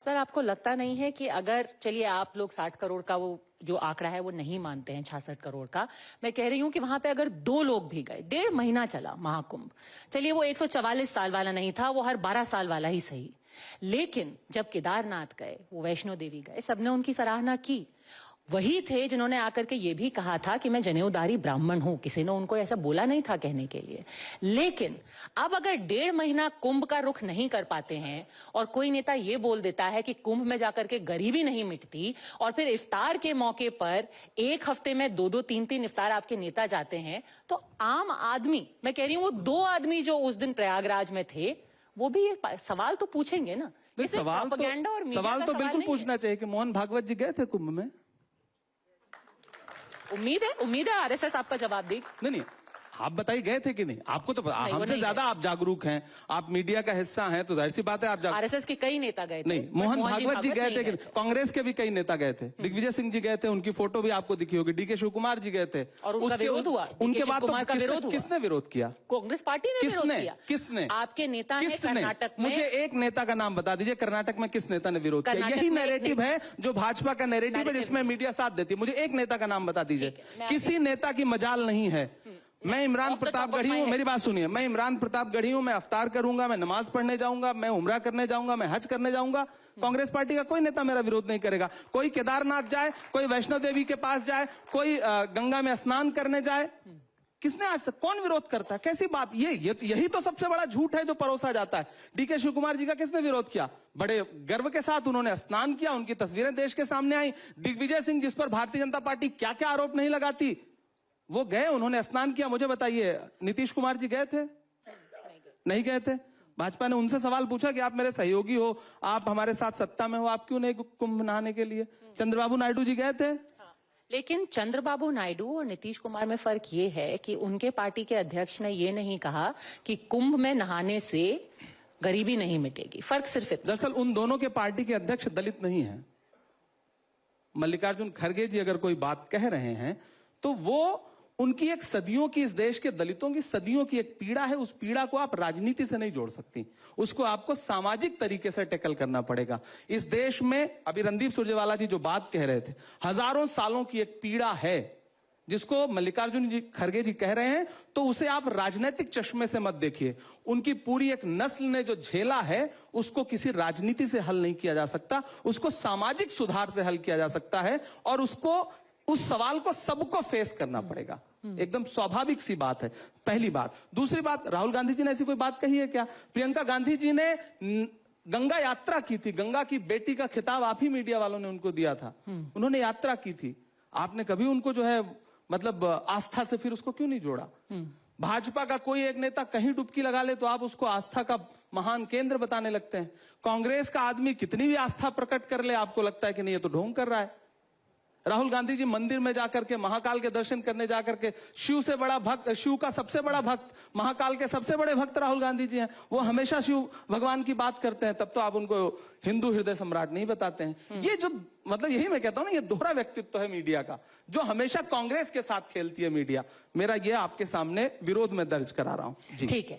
Sir, आपको लगता नहीं है कि अगर चलिए आप लोग 60 करोड़ का वो जो आंकड़ा है वो नहीं मानते हैं, 66 करोड़ का, मैं कह रही हूं कि वहां पे अगर 2 लोग भी गए, 1.5 महीना चला महाकुंभ, चलिए वो 144 साल वाला नहीं था, वो हर 12 साल वाला ही सही, लेकिन जब केदारनाथ गए, वो वैष्णो देवी गए, सबने उनकी सराहना की। वही थे जिन्होंने आकर के ये भी कहा था कि मैं जनेऊधारी ब्राह्मण हूं, किसी ने उनको ऐसा बोला नहीं था कहने के लिए। लेकिन अब अगर 1.5 महीना कुंभ का रुख नहीं कर पाते हैं और कोई नेता ये बोल देता है कि कुंभ में जाकर के गरीबी नहीं मिटती, और फिर इफ्तार के मौके पर एक हफ्ते में 2-2, 3-3 इफ्तार आपके नेता जाते हैं, तो आम आदमी, मैं कह रही हूं वो 2 आदमी जो उस दिन प्रयागराज में थे, वो भी ये सवाल तो पूछेंगे ना। सवाल तो बिल्कुल पूछना चाहिए कि मोहन भागवत जी गए थे कुंभ में। उम्मीद है आरएसएस आपका जवाब देगी। नहीं, आप बताइए गए थे कि नहीं? आपको तो हमसे ज्यादा आप जागरूक हैं, आप मीडिया का हिस्सा हैं, तो जाहिर सी बात है आप आरएसएस के कई नेता गए थे। नहीं, मोहन भागवत जी गए थे कि कांग्रेस के भी कई नेता गए थे, दिग्विजय सिंह जी गए थे, उनकी फोटो भी आपको दिखी होगी, डीके शिव कुमार जी गए थे और उसका विरोध हुआ। उनके बाद किसने विरोध किया? कांग्रेस पार्टी ने विरोध किया। किसने? आपके नेता ने कर्नाटक में। मुझे एक नेता का नाम बता दीजिए कर्नाटक में किस नेता ने विरोध किया? यही नैरेटिव है जो भाजपा का नैरेटिव है जिसमें मीडिया साथ देती है। मुझे एक नेता का नाम बता दीजिए। किसी नेता की मजाल नहीं है। मैं इमरान प्रतापगढ़ी हूँ, मेरी बात सुनिए, मैं इमरान प्रतापगढ़ी हूँ, मैं अफ्तार करूंगा, मैं नमाज पढ़ने जाऊंगा, मैं उम्रा करने जाऊंगा, मैं हज करने जाऊंगा। कांग्रेस पार्टी का कोई नेता मेरा विरोध नहीं करेगा। कोई केदारनाथ जाए, कोई वैष्णो देवी के पास जाए, कोई गंगा में स्नान करने जाए, किसने आज तक, कौन विरोध करता है? कैसी बात? यही तो सबसे बड़ा झूठ है जो परोसा जाता है। डीके शिव कुमार जी का किसने विरोध किया? बड़े गर्व के साथ उन्होंने स्नान किया, उनकी तस्वीरें देश के सामने आई। दिग्विजय सिंह, जिस पर भारतीय जनता पार्टी क्या क्या आरोप नहीं लगाती, वो गए, उन्होंने स्नान किया। मुझे बताइए, नीतीश कुमार जी गए थे? नहीं गए थे। भाजपा ने उनसे सवाल पूछा कि आप मेरे सहयोगी हो, आप हमारे साथ सत्ता में हो, आप क्यों नहीं कुंभ नहाने के लिए? चंद्रबाबू नायडू जी गए थे? लेकिन चंद्रबाबू नायडू और नीतीश कुमार में फर्क ये है कि उनके पार्टी के अध्यक्ष ने ये नहीं कहा कि कुंभ में नहाने से गरीबी नहीं मिटेगी। फर्क सिर्फ इतना। दरअसल उन दोनों के पार्टी के अध्यक्ष दलित नहीं है। मल्लिकार्जुन खड़गे जी अगर कोई बात कह रहे हैं तो वो उनकी एक सदियों की, इस देश के दलितों की सदियों की एक पीड़ा है। उस पीड़ा को आप राजनीति से नहीं जोड़ सकती, उसको आपको सामाजिक तरीके से टैकल करना पड़ेगा। इस देश में अभी रणदीप सुरजेवाला जी जो बात कह रहे थे, हजारों सालों की एक पीड़ा है जिसको मल्लिकार्जुन जी खड़गे जी कह रहे हैं, तो उसे आप राजनीतिक चश्मे से मत देखिए। उनकी पूरी एक नस्ल ने जो झेला है उसको किसी राजनीति से हल नहीं किया जा सकता, उसको सामाजिक सुधार से हल किया जा सकता है, और उसको, उस सवाल को सबको फेस करना पड़ेगा। एकदम स्वाभाविक सी बात है, पहली बात। दूसरी बात, राहुल गांधी जी ने ऐसी कोई बात कही है क्या? प्रियंका गांधी जी ने गंगा यात्रा की थी, गंगा की बेटी का खिताब आप ही मीडिया वालों ने उनको दिया था, उन्होंने यात्रा की थी। आपने कभी उनको जो है मतलब आस्था से फिर उसको क्यों नहीं जोड़ा? भाजपा का कोई एक नेता कहीं डुबकी लगा ले तो आप उसको आस्था का महान केंद्र बताने लगते हैं। कांग्रेस का आदमी कितनी भी आस्था प्रकट कर ले, आपको लगता है कि नहीं ये तो ढोंग कर रहा है। राहुल गांधी जी मंदिर में जाकर के, महाकाल के दर्शन करने जाकर के, शिव से बड़ा भक्त, शिव का सबसे बड़ा भक्त, महाकाल के सबसे बड़े भक्त राहुल गांधी जी हैं। वो हमेशा शिव भगवान की बात करते हैं, तब तो आप उनको हिंदू हृदय सम्राट नहीं बताते हैं। ये जो मतलब, यही मैं कहता हूं ना, ये दोहरा व्यक्तित्व है मीडिया का, जो हमेशा कांग्रेस के साथ खेलती है मीडिया। मेरा ये आपके सामने विरोध में दर्ज करा रहा हूं। ठीक है।